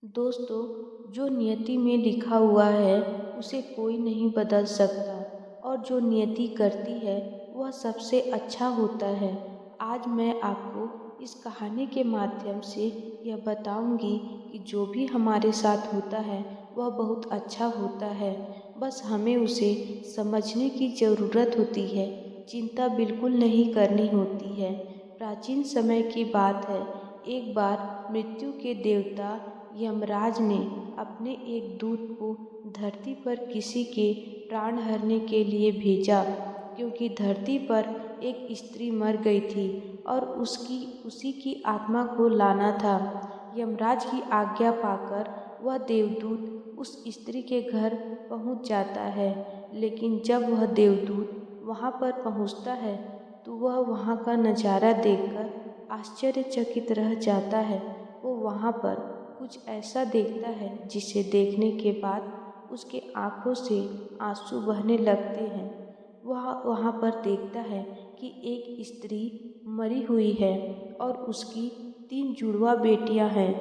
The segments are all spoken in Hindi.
दोस्तों, जो नियति में लिखा हुआ है उसे कोई नहीं बदल सकता और जो नियति करती है वह सबसे अच्छा होता है। आज मैं आपको इस कहानी के माध्यम से यह बताऊंगी कि जो भी हमारे साथ होता है वह बहुत अच्छा होता है। बस हमें उसे समझने की ज़रूरत होती है, चिंता बिल्कुल नहीं करनी होती है। प्राचीन समय की बात है। एक बार मृत्यु के देवता यमराज ने अपने एक दूत को धरती पर किसी के प्राण हरने के लिए भेजा, क्योंकि धरती पर एक स्त्री मर गई थी और उसी की आत्मा को लाना था। यमराज की आज्ञा पाकर वह देवदूत उस स्त्री के घर पहुंच जाता है, लेकिन जब वह देवदूत वहां पर पहुंचता है तो वह वहां का नज़ारा देखकर आश्चर्यचकित रह जाता है। वो वहां पर कुछ ऐसा देखता है जिसे देखने के बाद उसके आंखों से आंसू बहने लगते हैं। वह वहां पर देखता है कि एक स्त्री मरी हुई है और उसकी 3 जुड़वा बेटियां हैं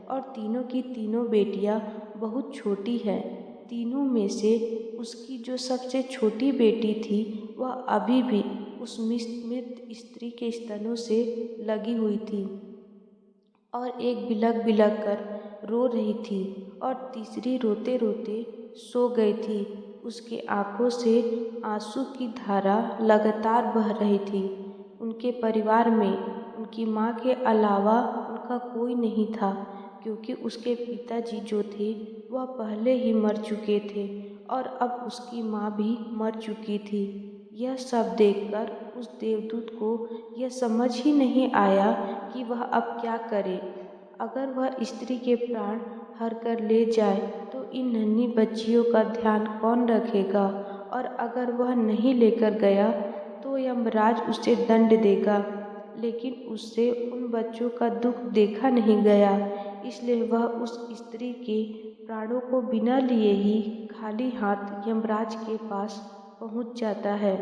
और तीनों की तीनों बेटियां बहुत छोटी हैं। तीनों में से उसकी जो सबसे छोटी बेटी थी वह अभी भी उस मृत स्त्री के स्तनों से लगी हुई थी और एक बिलख बिलख कर रो रही थी और तीसरी रोते रोते सो गई थी। उसके आंखों से आंसू की धारा लगातार बह रही थी। उनके परिवार में उनकी माँ के अलावा उनका कोई नहीं था, क्योंकि उसके पिताजी जो थे वह पहले ही मर चुके थे और अब उसकी माँ भी मर चुकी थी। यह सब देखकर उस देवदूत को यह समझ ही नहीं आया कि वह अब क्या करे। अगर वह स्त्री के प्राण हर कर ले जाए तो इन नन्ही बच्चियों का ध्यान कौन रखेगा, और अगर वह नहीं लेकर गया तो यमराज उसे दंड देगा। लेकिन उससे उन बच्चों का दुख देखा नहीं गया, इसलिए वह उस स्त्री के प्राणों को बिना लिए ही खाली हाथ यमराज के पास पहुंच जाता है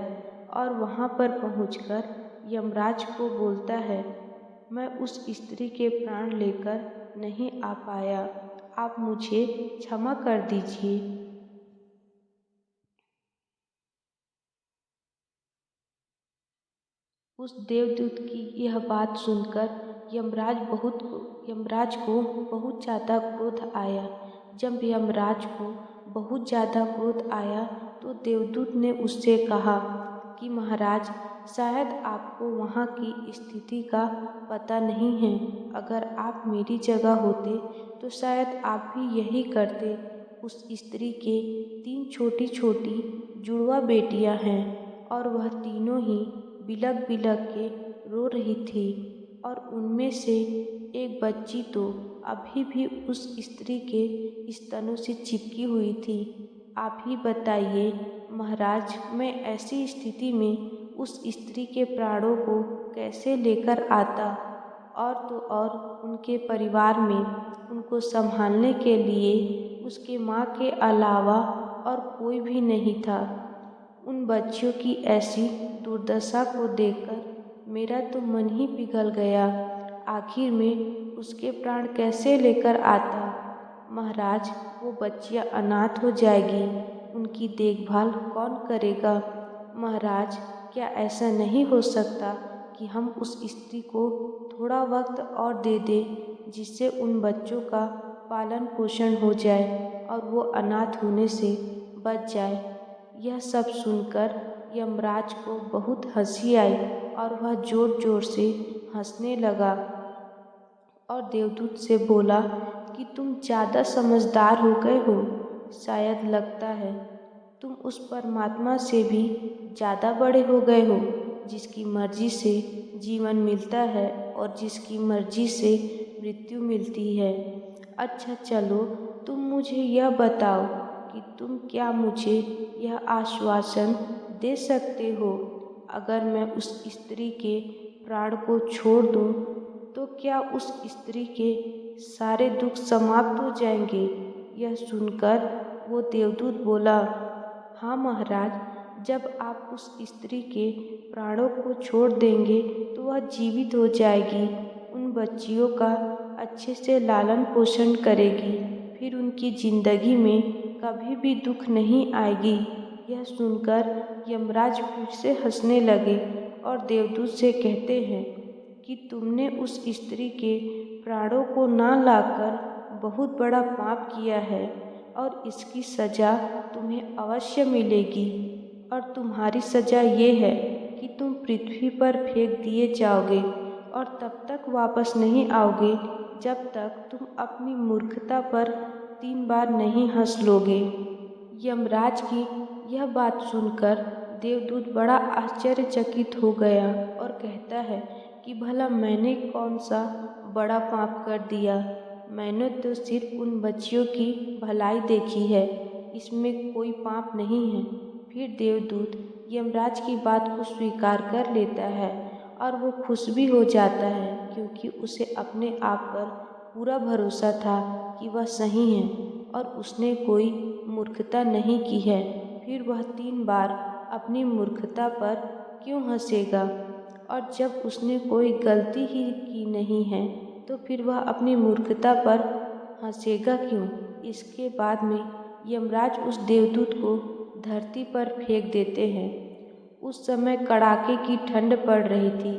और वहां पर पहुंचकर यमराज को बोलता है, मैं उस स्त्री के प्राण लेकर नहीं आ पाया, आप मुझे क्षमा कर दीजिए। उस देवदूत की यह बात सुनकर यमराज को बहुत ज़्यादा क्रोध आया। जब यमराज को बहुत ज़्यादा क्रोध आया तो देवदूत ने उससे कहा कि महाराज, शायद आपको वहाँ की स्थिति का पता नहीं है। अगर आप मेरी जगह होते तो शायद आप भी यही करते। उस स्त्री के 3 छोटी छोटी जुड़वा बेटियां हैं और वह तीनों ही बिलख बिलख के रो रही थी और उनमें से एक बच्ची तो अभी भी उस स्त्री के स्तनों से चिपकी हुई थी। आप ही बताइए महाराज, मैं ऐसी स्थिति में उस स्त्री के प्राणों को कैसे लेकर आता। और तो और उनके परिवार में उनको संभालने के लिए उसके माँ के अलावा और कोई भी नहीं था। उन बच्चियों की ऐसी दुर्दशा को देखकर मेरा तो मन ही पिघल गया। आखिर में उसके प्राण कैसे लेकर आता। महाराज, वो बच्चियां अनाथ हो जाएगी, उनकी देखभाल कौन करेगा। महाराज, क्या ऐसा नहीं हो सकता कि हम उस स्त्री को थोड़ा वक्त और दे दें, जिससे उन बच्चों का पालन पोषण हो जाए और वो अनाथ होने से बच जाए। यह सब सुनकर यमराज को बहुत हंसी आई और वह जोर जोर से हंसने लगा और देवदूत से बोला कि तुम ज़्यादा समझदार हो गए हो। शायद लगता है तुम उस परमात्मा से भी ज़्यादा बड़े हो गए हो, जिसकी मर्जी से जीवन मिलता है और जिसकी मर्जी से मृत्यु मिलती है। अच्छा चलो, तुम मुझे यह बताओ कि तुम क्या मुझे यह आश्वासन दे सकते हो, अगर मैं उस स्त्री के प्राण को छोड़ दूं तो क्या उस स्त्री के सारे दुख समाप्त हो जाएंगे। यह सुनकर वो देवदूत बोला, हाँ महाराज, जब आप उस स्त्री के प्राणों को छोड़ देंगे तो वह जीवित हो जाएगी। उन बच्चियों का अच्छे से लालन पोषण करेगी, फिर उनकी जिंदगी में कभी भी दुख नहीं आएगी। यह सुनकर यमराज फिर से हंसने लगे और देवदूत से कहते हैं कि तुमने उस स्त्री के प्राणों को ना लाकर बहुत बड़ा पाप किया है और इसकी सज़ा तुम्हें अवश्य मिलेगी। और तुम्हारी सज़ा ये है कि तुम पृथ्वी पर फेंक दिए जाओगे और तब तक वापस नहीं आओगे जब तक तुम अपनी मूर्खता पर 3 बार नहीं हंस लोगे। यमराज की यह बात सुनकर देवदूत बड़ा आश्चर्यचकित हो गया और कहता है कि भला मैंने कौन सा बड़ा पाप कर दिया। मैंने तो सिर्फ उन बच्चियों की भलाई देखी है, इसमें कोई पाप नहीं है। फिर देवदूत यमराज की बात को स्वीकार कर लेता है और वो खुश भी हो जाता है, क्योंकि उसे अपने आप पर पूरा भरोसा था कि वह सही है और उसने कोई मूर्खता नहीं की है। फिर वह 3 बार अपनी मूर्खता पर क्यों हंसेगा, और जब उसने कोई गलती ही की नहीं है तो फिर वह अपनी मूर्खता पर हंसेगा क्यों। इसके बाद में यमराज उस देवदूत को धरती पर फेंक देते हैं। उस समय कड़ाके की ठंड पड़ रही थी,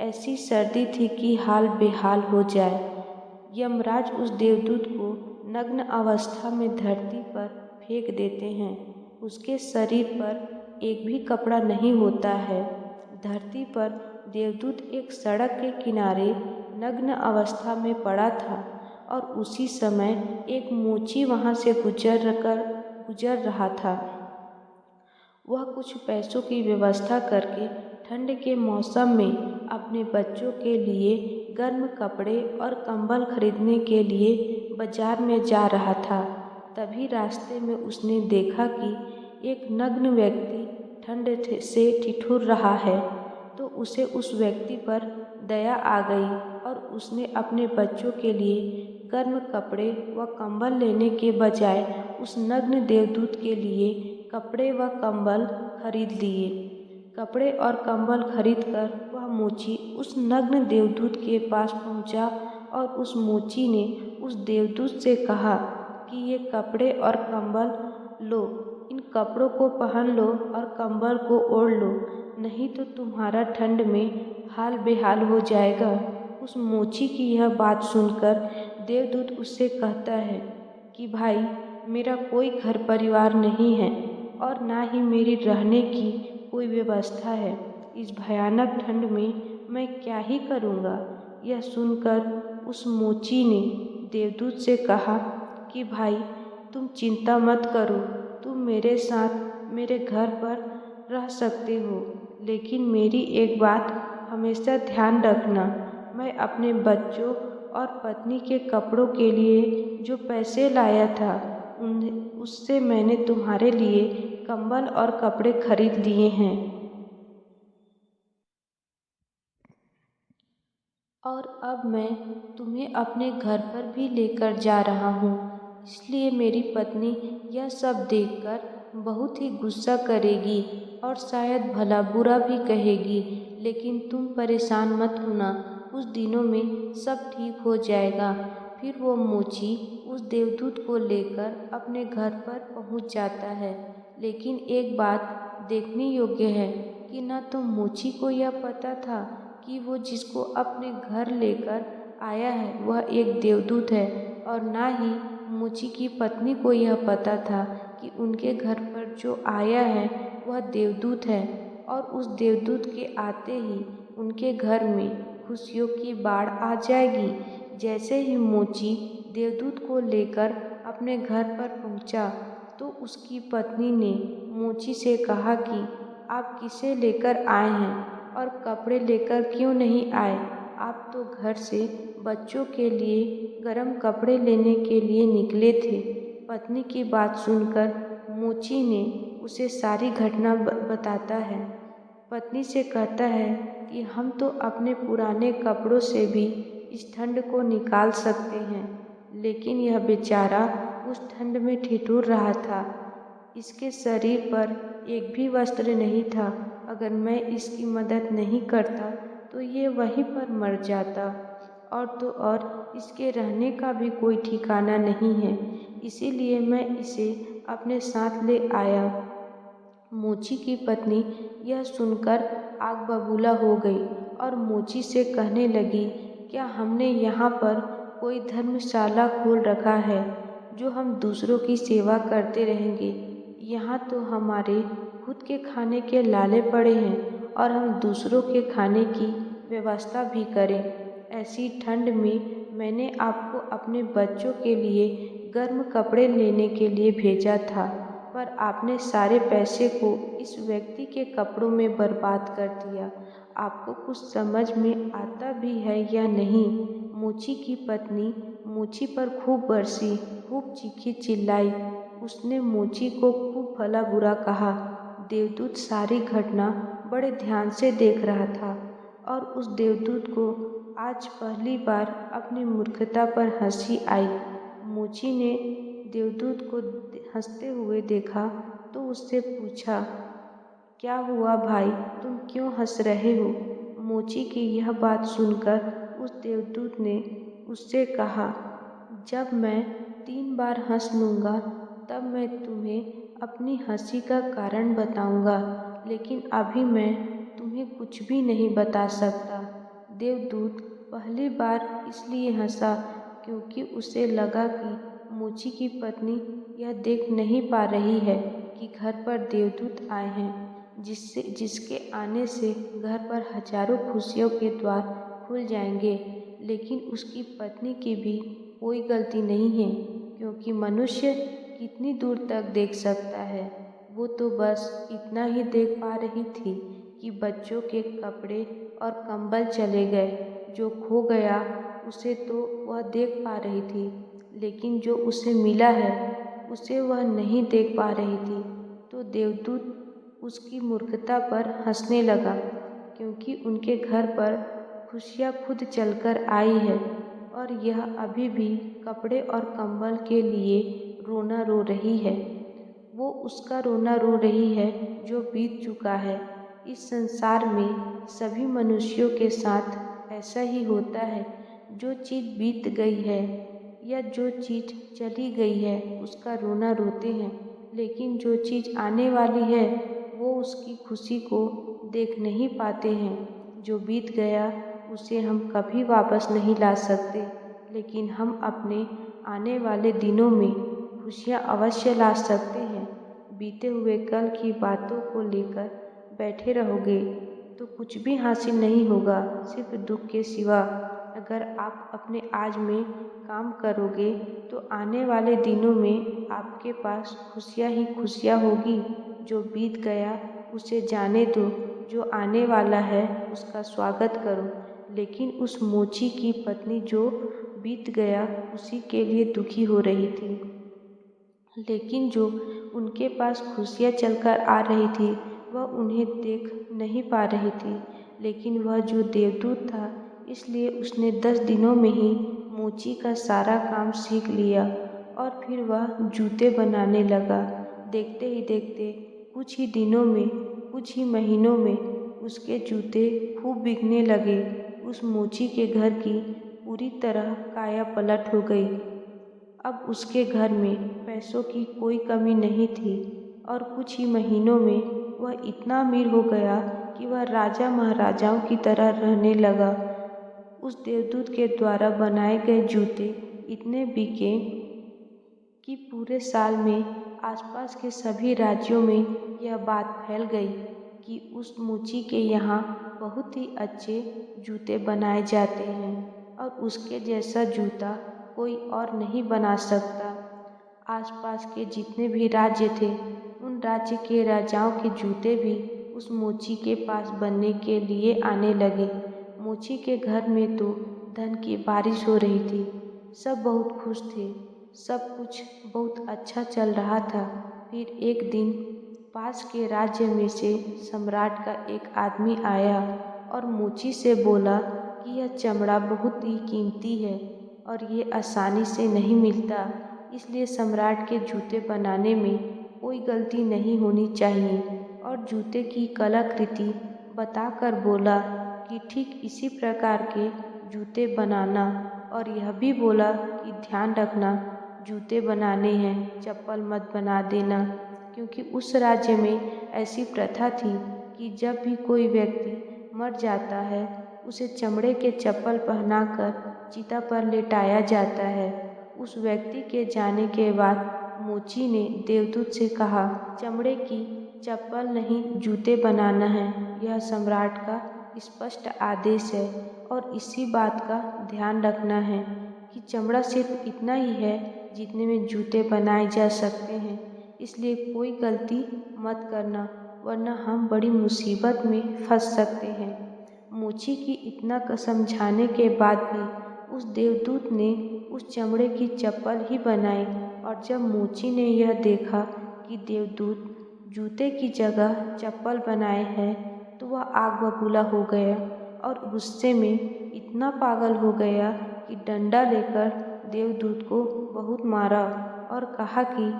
ऐसी सर्दी थी कि हाल बेहाल हो जाए। यमराज उस देवदूत को नग्न अवस्था में धरती पर फेंक देते हैं। उसके शरीर पर एक भी कपड़ा नहीं होता है। धरती पर देवदूत एक सड़क के किनारे नग्न अवस्था में पड़ा था और उसी समय एक मोची वहाँ से गुजर रहा था। वह कुछ पैसों की व्यवस्था करके ठंड के मौसम में अपने बच्चों के लिए गर्म कपड़े और कंबल खरीदने के लिए बाजार में जा रहा था। तभी रास्ते में उसने देखा कि एक नग्न व्यक्ति ठंड से ठिठुर रहा है, तो उसे उस व्यक्ति पर दया आ गई और उसने अपने बच्चों के लिए गर्म कपड़े व कंबल लेने के बजाय उस नग्न देवदूत के लिए कपड़े व कंबल खरीद लिए। कपड़े और कंबल खरीदकर वह मोची उस नग्न देवदूत के पास पहुंचा और उस मोची ने उस देवदूत से कहा कि ये कपड़े और कंबल लो, इन कपड़ों को पहन लो और कंबल को ओढ़ लो, नहीं तो तुम्हारा ठंड में हाल बेहाल हो जाएगा। उस मोची की यह बात सुनकर देवदूत उससे कहता है कि भाई, मेरा कोई घर परिवार नहीं है और ना ही मेरी रहने की कोई व्यवस्था है। इस भयानक ठंड में मैं क्या ही करूँगा। यह सुनकर उस मोची ने देवदूत से कहा कि भाई, तुम चिंता मत करो, तुम मेरे साथ मेरे घर पर रह सकते हो, लेकिन मेरी एक बात हमेशा ध्यान रखना। मैं अपने बच्चों और पत्नी के कपड़ों के लिए जो पैसे लाया था उससे मैंने तुम्हारे लिए कंबल और कपड़े खरीद लिए हैं। और अब मैं तुम्हें अपने घर पर भी लेकर जा रहा हूँ, इसलिए मेरी पत्नी यह सब देखकर बहुत ही गुस्सा करेगी और शायद भला बुरा भी कहेगी, लेकिन तुम परेशान मत होना, कुछ दिनों में सब ठीक हो जाएगा। फिर वो मोची उस देवदूत को लेकर अपने घर पर पहुंच जाता है। लेकिन एक बात देखने योग्य है कि न तो मोची को यह पता था कि वो जिसको अपने घर लेकर आया है वह एक देवदूत है, और ना ही मोची की पत्नी को यह पता था कि उनके घर पर जो आया है वह देवदूत है। और उस देवदूत के आते ही उनके घर में खुशियों की बाढ़ आ जाएगी। जैसे ही मोची देवदूत को लेकर अपने घर पर पहुंचा, तो उसकी पत्नी ने मोची से कहा कि आप किसे लेकर आए हैं और कपड़े लेकर क्यों नहीं आए? आप तो घर से बच्चों के लिए गर्म कपड़े लेने के लिए निकले थे। पत्नी की बात सुनकर मोची ने उसे सारी घटना बताता है। पत्नी से कहता है कि हम तो अपने पुराने कपड़ों से भी इस ठंड को निकाल सकते हैं, लेकिन यह बेचारा उस ठंड में ठिठुर रहा था। इसके शरीर पर एक भी वस्त्र नहीं था। अगर मैं इसकी मदद नहीं करता तो ये वहीं पर मर जाता। और तो और इसके रहने का भी कोई ठिकाना नहीं है, इसीलिए मैं इसे अपने साथ ले आया। मोची की पत्नी यह सुनकर आग बबूला हो गई और मोची से कहने लगी, क्या हमने यहाँ पर कोई धर्मशाला खोल रखा है जो हम दूसरों की सेवा करते रहेंगे? यहाँ तो हमारे खुद के खाने के लाले पड़े हैं और हम दूसरों के खाने की व्यवस्था भी करें। ऐसी ठंड में मैंने आपको अपने बच्चों के लिए गर्म कपड़े लेने के लिए भेजा था, पर आपने सारे पैसे को इस व्यक्ति के कपड़ों में बर्बाद कर दिया। आपको कुछ समझ में आता भी है या नहीं? मोची की पत्नी मोची पर खूब बरसी, खूब चीखी चिल्लाई। उसने मोची को खूब भला बुरा कहा। देवदूत सारी घटना बड़े ध्यान से देख रहा था और उस देवदूत को आज पहली बार अपनी मूर्खता पर हंसी आई। मोची ने देवदूत को हंसते हुए देखा तो उससे पूछा, क्या हुआ भाई, तुम क्यों हंस रहे हो? मोची की यह बात सुनकर उस देवदूत ने उससे कहा, जब मैं 3 बार हंस लूँगा तब मैं तुम्हें अपनी हंसी का कारण बताऊँगा, लेकिन अभी मैं तुम्हें कुछ भी नहीं बता सकता। देवदूत पहली बार इसलिए हंसा क्योंकि उसे लगा कि मोची की पत्नी यह देख नहीं पा रही है कि घर पर देवदूत आए हैं, जिसके आने से घर पर हजारों खुशियों के द्वार खुल जाएंगे। लेकिन उसकी पत्नी की भी कोई गलती नहीं है, क्योंकि मनुष्य कितनी दूर तक देख सकता है। वो तो बस इतना ही देख पा रही थी कि बच्चों के कपड़े और कंबल चले गए। जो खो गया उसे तो वह देख पा रही थी, लेकिन जो उसे मिला है उसे वह नहीं देख पा रही थी। तो देवदूत उसकी मूर्खता पर हंसने लगा, क्योंकि उनके घर पर खुशियाँ खुद चलकर आई है और यह अभी भी कपड़े और कंबल के लिए रोना रो रही है। वो उसका रोना रो रही है जो बीत चुका है। इस संसार में सभी मनुष्यों के साथ ऐसा ही होता है। जो चीज़ बीत गई है या जो चीज़ चली गई है उसका रोना रोते हैं, लेकिन जो चीज़ आने वाली है वो उसकी खुशी को देख नहीं पाते हैं। जो बीत गया उसे हम कभी वापस नहीं ला सकते, लेकिन हम अपने आने वाले दिनों में खुशियाँ अवश्य ला सकते हैं। बीते हुए कल की बातों को लेकर बैठे रहोगे तो कुछ भी हासिल नहीं होगा, सिर्फ दुख के सिवा। अगर आप अपने आज में काम करोगे तो आने वाले दिनों में आपके पास खुशियाँ ही खुशियाँ होगी। जो बीत गया उसे जाने दो, जो आने वाला है उसका स्वागत करो। लेकिन उस मोची की पत्नी जो बीत गया उसी के लिए दुखी हो रही थी, लेकिन जो उनके पास खुशियाँ चलकर आ रही थी वह उन्हें देख नहीं पा रही थी। लेकिन वह जो देवदूत था, इसलिए उसने 10 दिनों में ही मोची का सारा काम सीख लिया और फिर वह जूते बनाने लगा। देखते ही देखते कुछ ही दिनों में, कुछ ही महीनों में उसके जूते खूब बिकने लगे। उस मोची के घर की पूरी तरह काया पलट हो गई। अब उसके घर में पैसों की कोई कमी नहीं थी और कुछ ही महीनों में वह इतना अमीर हो गया कि वह राजा महाराजाओं की तरह रहने लगा। उस देवदूत के द्वारा बनाए गए जूते इतने बिके कि पूरे साल में आसपास के सभी राज्यों में यह बात फैल गई कि उस मोची के यहाँ बहुत ही अच्छे जूते बनाए जाते हैं और उसके जैसा जूता कोई और नहीं बना सकता। आसपास के जितने भी राज्य थे उन राज्य के राजाओं के जूते भी उस मोची के पास बनने के लिए आने लगे। मोची के घर में तो धन की बारिश हो रही थी। सब बहुत खुश थे, सब कुछ बहुत अच्छा चल रहा था। फिर एक दिन पास के राज्य में से सम्राट का एक आदमी आया और मोची से बोला कि यह चमड़ा बहुत ही कीमती है और ये आसानी से नहीं मिलता, इसलिए सम्राट के जूते बनाने में कोई गलती नहीं होनी चाहिए। और जूते की कलाकृति बताकर बोला कि ठीक इसी प्रकार के जूते बनाना और यह भी बोला कि ध्यान रखना जूते बनाने हैं, चप्पल मत बना देना, क्योंकि उस राज्य में ऐसी प्रथा थी कि जब भी कोई व्यक्ति मर जाता है उसे चमड़े के चप्पल पहनाकर चिता पर लेटाया जाता है। उस व्यक्ति के जाने के बाद मोची ने देवदूत से कहा, चमड़े की चप्पल नहीं जूते बनाना है, यह सम्राट का स्पष्ट आदेश है और इसी बात का ध्यान रखना है कि चमड़ा सिर्फ इतना ही है जितने में जूते बनाए जा सकते हैं, इसलिए कोई गलती मत करना वरना हम बड़ी मुसीबत में फंस सकते हैं। मोची की इतना समझाने के बाद भी उस देवदूत ने उस चमड़े की चप्पल ही बनाई और जब मोची ने यह देखा कि देवदूत जूते की जगह चप्पल बनाए हैं तो वह आग बबूला हो गया और गुस्से में इतना पागल हो गया कि डंडा लेकर देवदूत को बहुत मारा और कहा कि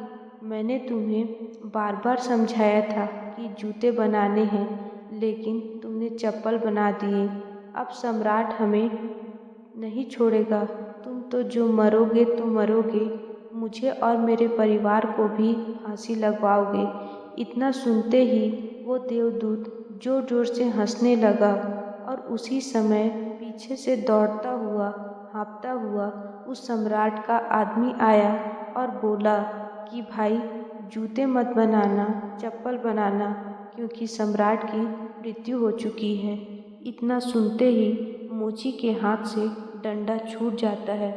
मैंने तुम्हें बार बार समझाया था कि जूते बनाने हैं, लेकिन तुमने चप्पल बना दिए। अब सम्राट हमें नहीं छोड़ेगा, तुम तो जो मरोगे तो मरोगे, मुझे और मेरे परिवार को भी फांसी लगवाओगे। इतना सुनते ही वो देवदूत जोर जोर से हंसने लगा और उसी समय पीछे से दौड़ता हुआ हाँफता हुआ उस सम्राट का आदमी आया और बोला कि भाई जूते मत बनाना, चप्पल बनाना, क्योंकि सम्राट की मृत्यु हो चुकी है। इतना सुनते ही मोची के हाथ से डंडा छूट जाता है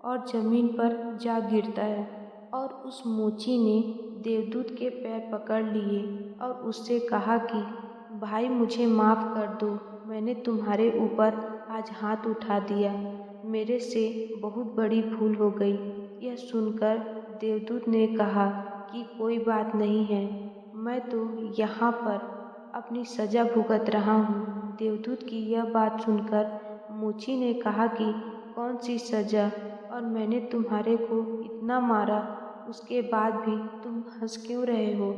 और जमीन पर जा गिरता है और उस मोची ने देवदूत के पैर पकड़ लिए और उससे कहा कि भाई मुझे माफ़ कर दो, मैंने तुम्हारे ऊपर आज हाथ उठा दिया, मेरे से बहुत बड़ी भूल हो गई। यह सुनकर देवदूत ने कहा कि कोई बात नहीं है, मैं तो यहाँ पर अपनी सज़ा भुगत रहा हूँ। देवदूत की यह बात सुनकर मोची ने कहा कि कौन सी सज़ा, और मैंने तुम्हारे को इतना मारा, उसके बाद भी तुम हंस क्यों रहे हो?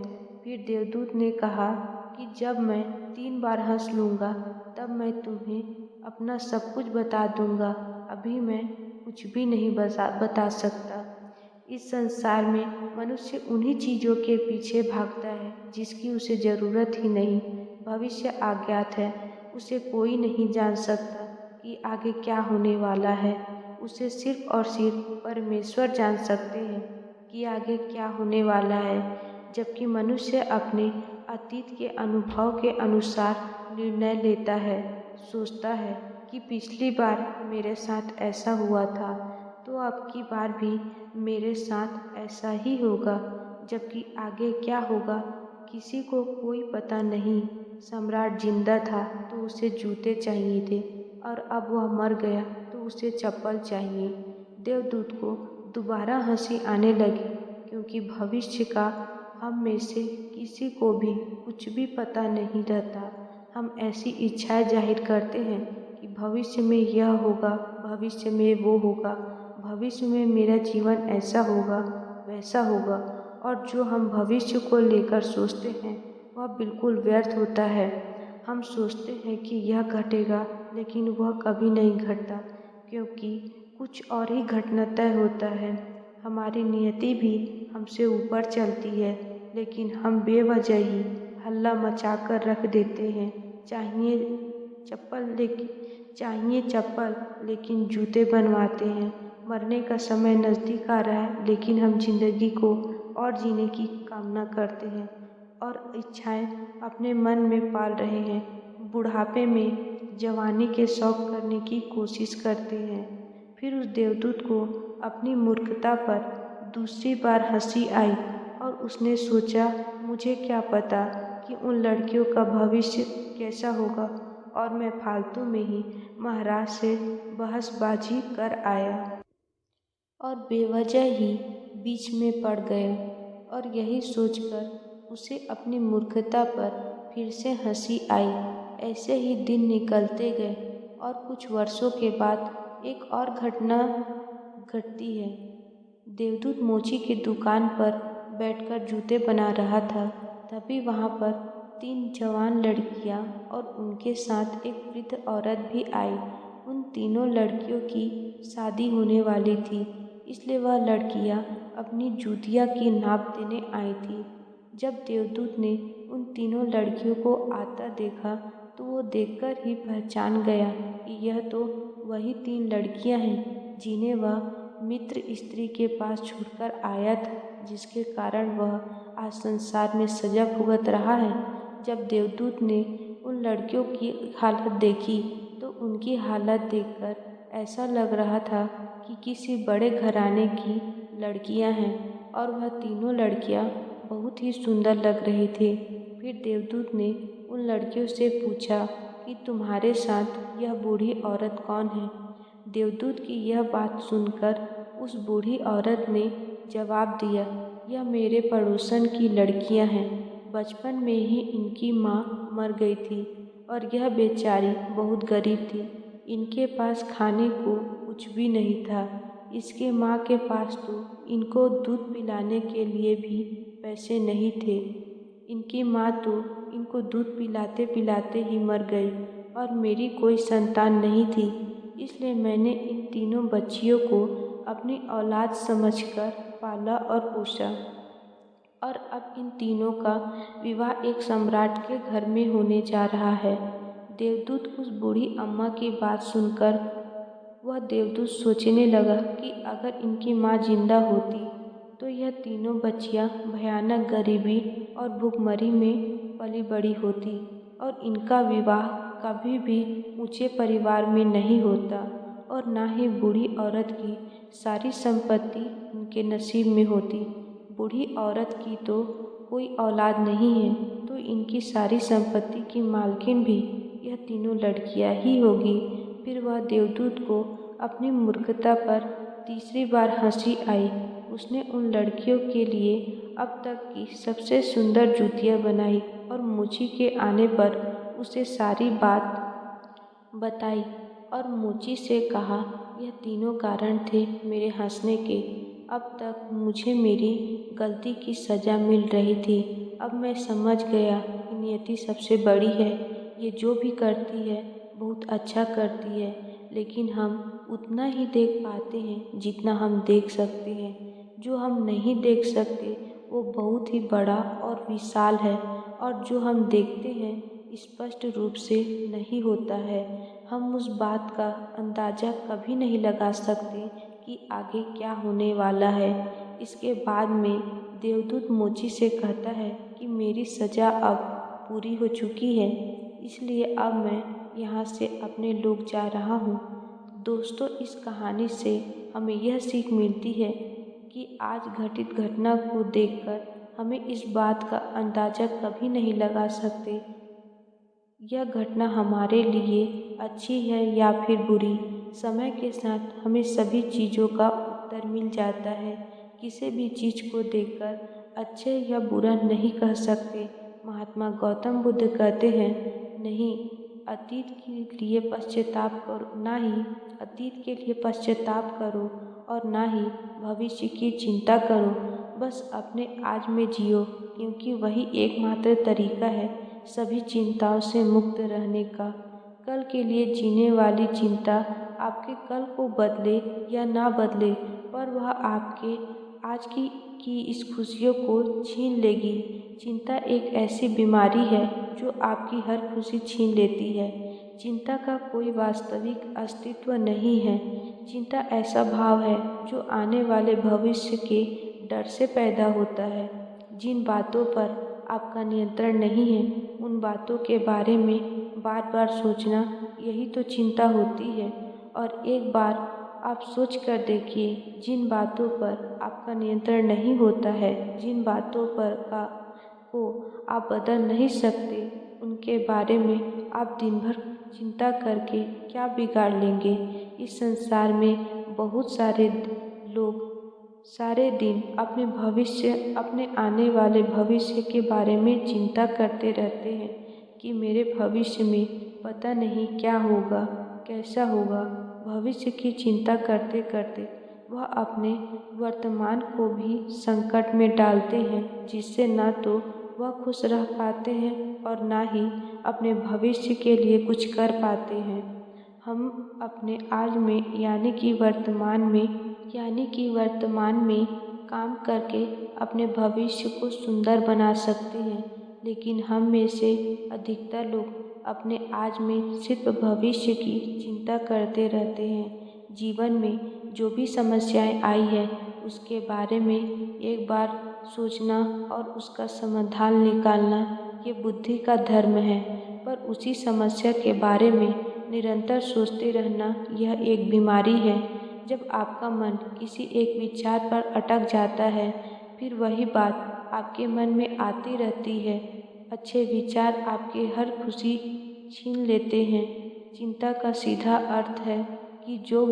फिर देवदूत ने कहा कि जब मैं 3 बार हंस लूँगा तब मैं तुम्हें अपना सब कुछ बता दूँगा, अभी मैं कुछ भी नहीं बता सकता। इस संसार में मनुष्य उन्हीं चीज़ों के पीछे भागता है जिसकी उसे ज़रूरत ही नहीं। भविष्य अज्ञात है, उसे कोई नहीं जान सकता कि आगे क्या होने वाला है। उसे सिर्फ और सिर्फ परमेश्वर जान सकते हैं कि आगे क्या होने वाला है, जबकि मनुष्य अपने अतीत के अनुभव के अनुसार निर्णय लेता है। सोचता है कि पिछली बार मेरे साथ ऐसा हुआ था तो अब की बार भी मेरे साथ ऐसा ही होगा, जबकि आगे क्या होगा किसी को कोई पता नहीं। सम्राट जिंदा था तो उसे जूते चाहिए थे और अब वह मर गया तो उसे चप्पल चाहिए। देवदूत को दोबारा हंसी आने लगी, क्योंकि भविष्य का हम में से किसी को भी कुछ भी पता नहीं रहता। हम ऐसी इच्छाएं जाहिर करते हैं कि भविष्य में यह होगा, भविष्य में वो होगा, भविष्य में मेरा जीवन ऐसा होगा, वैसा होगा, और जो हम भविष्य को लेकर सोचते हैं वह बिल्कुल व्यर्थ होता है। हम सोचते हैं कि यह घटेगा, लेकिन वह कभी नहीं घटता, क्योंकि कुछ और ही घटना तय होता है। हमारी नियति भी हमसे ऊपर चलती है, लेकिन हम बेवजह ही हल्ला मचा कर रख देते हैं। चाहिए चप्पल लेकिन जूते बनवाते हैं। मरने का समय नज़दीक आ रहा है, लेकिन हम जिंदगी को और जीने की कामना करते हैं और इच्छाएं अपने मन में पाल रहे हैं। बुढ़ापे में जवानी के शौक करने की कोशिश करते हैं। फिर उस देवदूत को अपनी मूर्खता पर दूसरी बार हंसी आई और उसने सोचा, मुझे क्या पता कि उन लड़कियों का भविष्य कैसा होगा, और मैं फालतू में ही महाराज से बहसबाजी कर आया और बेवजह ही बीच में पड़ गया। और यही सोचकर उसे अपनी मूर्खता पर फिर से हंसी आई। ऐसे ही दिन निकलते गए और कुछ वर्षों के बाद एक और घटना घटती है। देवदूत मोची की दुकान पर बैठकर जूते बना रहा था, तभी वहाँ पर 3 जवान लड़कियाँ और उनके साथ एक वृद्ध औरत भी आई। उन तीनों लड़कियों की शादी होने वाली थी, इसलिए वह लड़कियां अपनी जूतिया की नाप देने आई थी। जब देवदूत ने उन तीनों लड़कियों को आता देखा तो वो देखकर ही पहचान गया कि यह तो वही 3 लड़कियां हैं जिन्हें वह मित्र स्त्री के पास छोड़कर आया था, जिसके कारण वह आज संसार में सजा भुगत रहा है। जब देवदूत ने उन लड़कियों की हालत देखी तो उनकी हालत देखकर ऐसा लग रहा था कि किसी बड़े घराने की लड़कियां हैं और वह तीनों लड़कियां बहुत ही सुंदर लग रही थी। फिर देवदूत ने उन लड़कियों से पूछा कि तुम्हारे साथ यह बूढ़ी औरत कौन है? देवदूत की यह बात सुनकर उस बूढ़ी औरत ने जवाब दिया, यह मेरे पड़ोसन की लड़कियां हैं। बचपन में ही इनकी माँ मर गई थी और यह बेचारी बहुत गरीब थी। इनके पास खाने को कुछ भी नहीं था। इसके माँ के पास तो इनको दूध पिलाने के लिए भी पैसे नहीं थे। इनकी माँ तो इनको दूध पिलाते पिलाते ही मर गई और मेरी कोई संतान नहीं थी, इसलिए मैंने इन तीनों बच्चियों को अपनी औलाद समझकर पाला और पोसा और अब इन तीनों का विवाह एक सम्राट के घर में होने जा रहा है। देवदूत उस बूढ़ी अम्मा की बात सुनकर वह देवदूत सोचने लगा कि अगर इनकी माँ जिंदा होती तो यह तीनों बच्चियाँ भयानक गरीबी और भूखमरी में पली बड़ी होती और इनका विवाह कभी भी ऊंचे परिवार में नहीं होता और ना ही बूढ़ी औरत की सारी संपत्ति इनके नसीब में होती। बूढ़ी औरत की तो कोई औलाद नहीं है तो इनकी सारी संपत्ति की मालकिन भी यह तीनों लड़कियां ही होगी। फिर वह देवदूत को अपनी मूर्खता पर तीसरी बार हंसी आई। उसने उन लड़कियों के लिए अब तक की सबसे सुंदर जूतियाँ बनाई और मूची के आने पर उसे सारी बात बताई और मूची से कहा, यह तीनों कारण थे मेरे हंसने के। अब तक मुझे मेरी गलती की सज़ा मिल रही थी। अब मैं समझ गया कि नियति सबसे बड़ी है। ये जो भी करती है बहुत अच्छा करती है, लेकिन हम उतना ही देख पाते हैं जितना हम देख सकते हैं। जो हम नहीं देख सकते वो बहुत ही बड़ा और विशाल है और जो हम देखते हैं स्पष्ट रूप से नहीं होता है। हम उस बात का अंदाज़ा कभी नहीं लगा सकते कि आगे क्या होने वाला है। इसके बाद में देवदूत मोची से कहता है कि मेरी सज़ा अब पूरी हो चुकी है, इसलिए अब मैं यहाँ से अपने लोग जा रहा हूँ। दोस्तों, इस कहानी से हमें यह सीख मिलती है कि आज घटित घटना को देखकर हमें इस बात का अंदाज़ा कभी नहीं लगा सकते यह घटना हमारे लिए अच्छी है या फिर बुरी। समय के साथ हमें सभी चीज़ों का उत्तर मिल जाता है। किसी भी चीज़ को देखकर अच्छे या बुरा नहीं कह सकते। महात्मा गौतम बुद्ध कहते हैं, नहीं अतीत के लिए पश्चाताप करो, ना ही अतीत के लिए पश्चाताप करो और ना ही भविष्य की चिंता करो। बस अपने आज में जियो, क्योंकि वही एकमात्र तरीका है सभी चिंताओं से मुक्त रहने का। कल के लिए जीने वाली चिंता आपके कल को बदले या ना बदले, पर वह आपके आज की इस खुशियों को छीन लेगी। चिंता एक ऐसी बीमारी है जो आपकी हर खुशी छीन लेती है। चिंता का कोई वास्तविक अस्तित्व नहीं है। चिंता ऐसा भाव है जो आने वाले भविष्य के डर से पैदा होता है। जिन बातों पर आपका नियंत्रण नहीं है उन बातों के बारे में बार बार सोचना, यही तो चिंता होती है। और एक बार आप सोच कर देखिए, जिन बातों पर आपका नियंत्रण नहीं होता है, जिन बातों पर को आप बदल नहीं सकते, उनके बारे में आप दिन भर चिंता करके क्या बिगाड़ लेंगे। इस संसार में बहुत सारे लोग सारे दिन अपने आने वाले भविष्य के बारे में चिंता करते रहते हैं कि मेरे भविष्य में पता नहीं क्या होगा, कैसा होगा। भविष्य की चिंता करते करते वह अपने वर्तमान को भी संकट में डालते हैं, जिससे ना तो वह खुश रह पाते हैं और ना ही अपने भविष्य के लिए कुछ कर पाते हैं। हम अपने आज में वर्तमान में काम करके अपने भविष्य को सुंदर बना सकते हैं। लेकिन हम में से अधिकतर लोग अपने आज में सिर्फ भविष्य की चिंता करते रहते हैं। जीवन में जो भी समस्याएं आई है उसके बारे में एक बार सोचना और उसका समाधान निकालना ये बुद्धि का धर्म है। पर उसी समस्या के बारे में निरंतर सोचते रहना यह एक बीमारी है। जब आपका मन किसी एक विचार पर अटक जाता है फिर वही बात आपके मन में आती रहती है। अच्छे विचार आपके हर खुशी छीन लेते हैं। चिंता का सीधा अर्थ है कि जो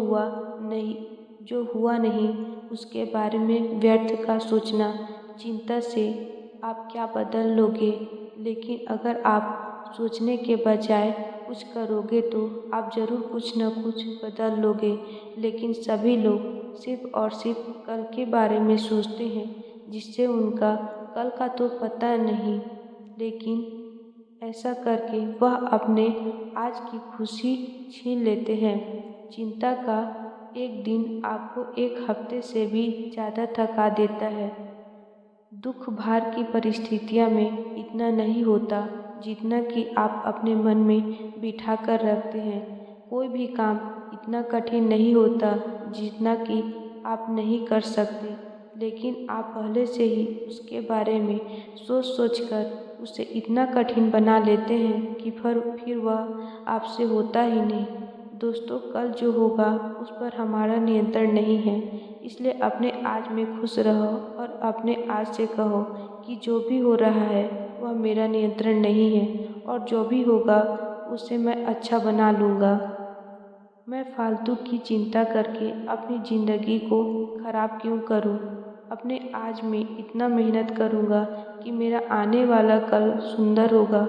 हुआ नहीं उसके बारे में व्यर्थ का सोचना। चिंता से आप क्या बदल लोगे, लेकिन अगर आप सोचने के बजाय कुछ करोगे तो आप ज़रूर कुछ न कुछ बदल लोगे। लेकिन सभी लोग सिर्फ और सिर्फ कल के बारे में सोचते हैं, जिससे उनका कल का तो पता नहीं, लेकिन ऐसा करके वह अपने आज की खुशी छीन लेते हैं। चिंता का एक दिन आपको एक हफ्ते से भी ज़्यादा थका देता है। दुख भार की परिस्थितियों में इतना नहीं होता जितना कि आप अपने मन में बिठा कर रखते हैं। कोई भी काम इतना कठिन नहीं होता जितना कि आप नहीं कर सकते, लेकिन आप पहले से ही उसके बारे में सोच कर उसे इतना कठिन बना लेते हैं कि फिर वह आपसे होता ही नहीं। दोस्तों, कल जो होगा उस पर हमारा नियंत्रण नहीं है, इसलिए अपने आज में खुश रहो और अपने आज से कहो कि जो भी हो रहा है वह मेरा नियंत्रण नहीं है और जो भी होगा उसे मैं अच्छा बना लूँगा। मैं फालतू की चिंता करके अपनी ज़िंदगी को खराब क्यों करूँ। अपने आज में इतना मेहनत करूँगा कि मेरा आने वाला कल सुंदर होगा।